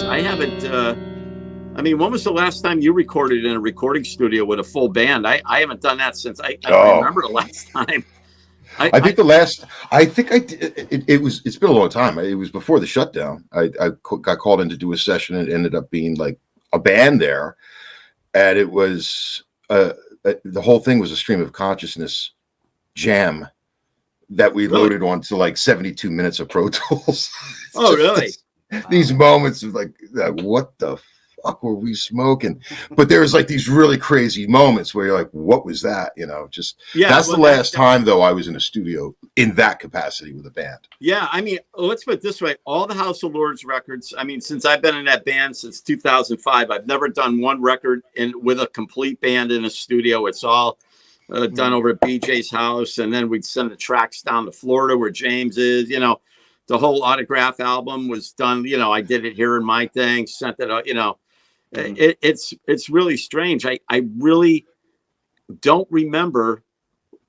I haven't. I mean, when was the last time you recorded in a recording studio with a full band? I haven't done that since I can Oh, remember the last time. I, I think I the last, I think I did, it's been a long time. It was before the shutdown. Got called in to do a session and it ended up being like a band there. And it was, the whole thing was a stream of consciousness jam that we really. loaded onto like 72 minutes of Pro Tools. Oh, really? These moments of like, what the fuck were we smoking? But there was like these really crazy moments where you're like, what was that? Just Yeah. that's the Well, last time though I was in a studio in that capacity with a band. yeah. I mean, let's put it this way: all the House of Lords records. I mean, since I've been in that band since 2005, I've never done one record with a complete band in a studio. It's all done over at BJ's house, and then we'd send the tracks down to Florida where James is. The whole Autograph album was done. I did it here in my thing, sent it out. It's really strange. I really don't remember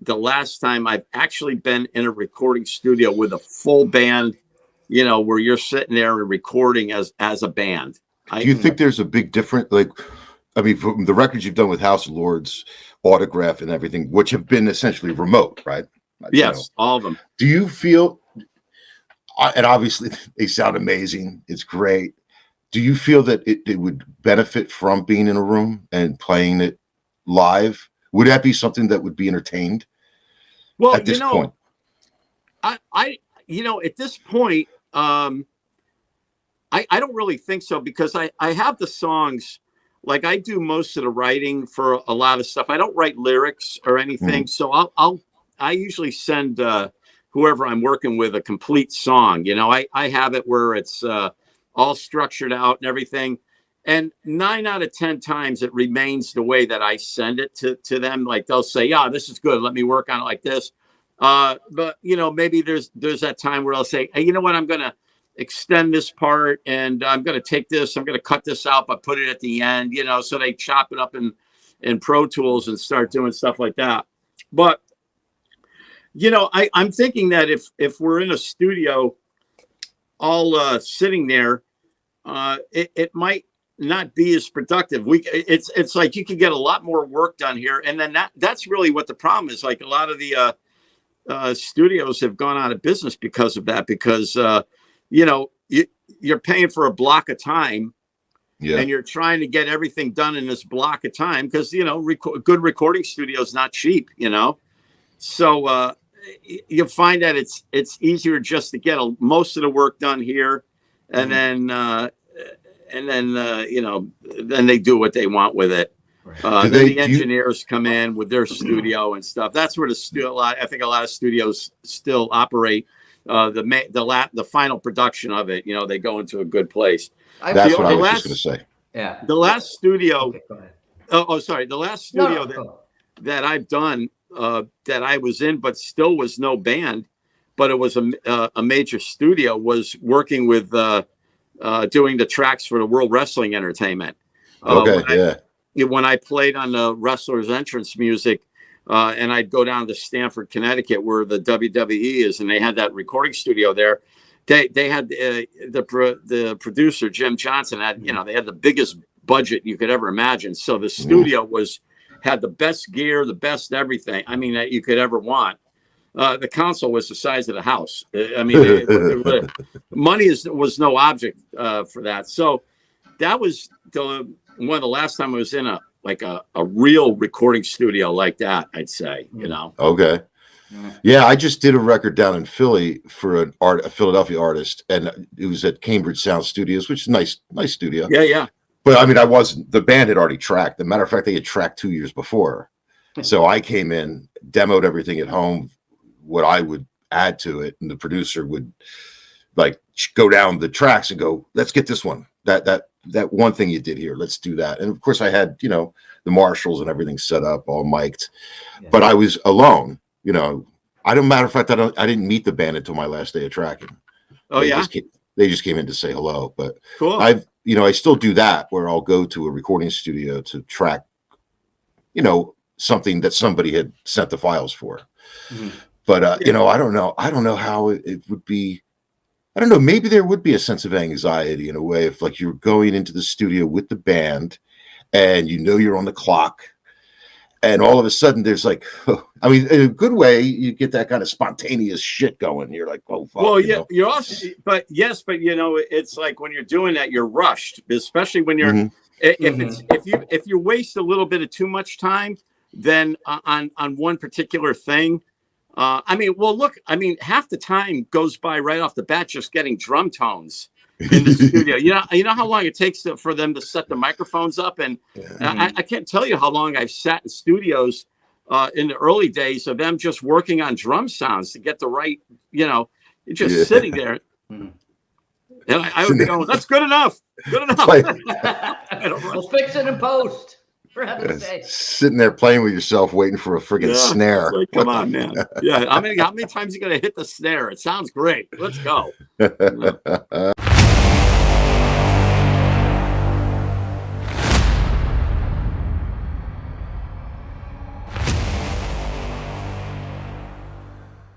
the last time I've actually been in a recording studio with a full band. Where you're sitting there and recording as a band. Do you think there's a big difference? Like, I mean, from the records you've done with House of Lords, Autograph, and everything, which have been essentially remote, right? Yes, all of them. Do you feel? And obviously, they sound amazing. It's great. Do you feel that it would benefit from being in a room and playing it live? Would that be something that would be entertained? Well, at this point, I at this point, I don't really think so because I have the songs. Like I do most of the writing for a lot of stuff. I don't write lyrics or anything, so I usually send whoever I'm working with a complete song. I have it where it's all structured out and everything. And 9 out of 10 times it remains the way that I send it to them. Like they'll say, "Yeah, this is good. Let me work on it like this." But maybe there's that time where I'll say, "Hey, you know what? I'm gonna extend this part and I'm gonna take this. I'm gonna cut this out, but put it at the end." So they chop it up in Pro Tools and start doing stuff like that. But I'm thinking that if we're in a studio, all sitting there, it might not be as productive. It's like you can get a lot more work done here, and then that's really what the problem is. Like a lot of the studios have gone out of business because of that. Because you're paying for a block of time, and you're trying to get everything done in this block of time because good recording studio is not cheap. So you'll find that it's easier just to get most of the work done here, and then then they do what they want with it. Then the engineers come in with their studio and stuff. That's where I think a lot of studios still operate. The final production of it, they go into a good place. That's what I was just going to say. Yeah. The last studio. Okay, sorry. The last studio that I've done that I was in, but still was no band, but it was a major studio, was working with doing the tracks for the World Wrestling Entertainment. When I played on the wrestlers' entrance music, and I'd go down to Stamford, Connecticut, where the WWE is, and they had that recording studio there. They had the producer Jim Johnson had they had the biggest budget you could ever imagine. So the studio had the best gear, the best everything. I mean that you could ever want. The console was the size of the house. I mean, money was no object for that. So that was one of the last time I was in a real recording studio like that, I'd say. Okay. Yeah, I just did a record down in Philly for a Philadelphia artist, and it was at Cambridge Sound Studios, which is nice studio. Yeah. But I mean, the band had already tracked. As a matter of fact, they had tracked 2 years before. So I came in, demoed everything at home, what I would add to it, and the producer would like go down the tracks and go, "Let's get this one. That one thing you did here, let's do that." And of course, I had the Marshalls and everything set up, all mic'd, but I was alone. Matter of fact, I didn't meet the band until my last day of tracking. Oh, They just came in to say hello. But cool. I still do that where I'll go to a recording studio to track, something that somebody had sent the files for. Mm-hmm. But I don't know how it would be. I don't know, maybe there would be a sense of anxiety in a way if like you're going into the studio with the band and you know you're on the clock, and all of a sudden there's like, I mean, in a good way, you get that kind of spontaneous shit going. You're like, oh, fuck. Well, yeah, you're also, but you know, it's like when you're doing that, you're rushed, especially when you're, if you waste a little bit of too much time, then on one particular thing, I mean, well, look, I mean, half the time goes by right off the bat just getting drum tones in the studio. You know how long it takes for them to set the microphones up, and I can't tell you how long I've sat in studios in the early days of them just working on drum sounds to get the right, you know, just sitting there. And I would be going, that's good enough. Good enough. We'll fix it in post. For heaven's sake. Sitting there playing with yourself, waiting for a friggin' snare. Like, come on, man. Yeah. How many times you got to hit the snare? It sounds great. Let's go.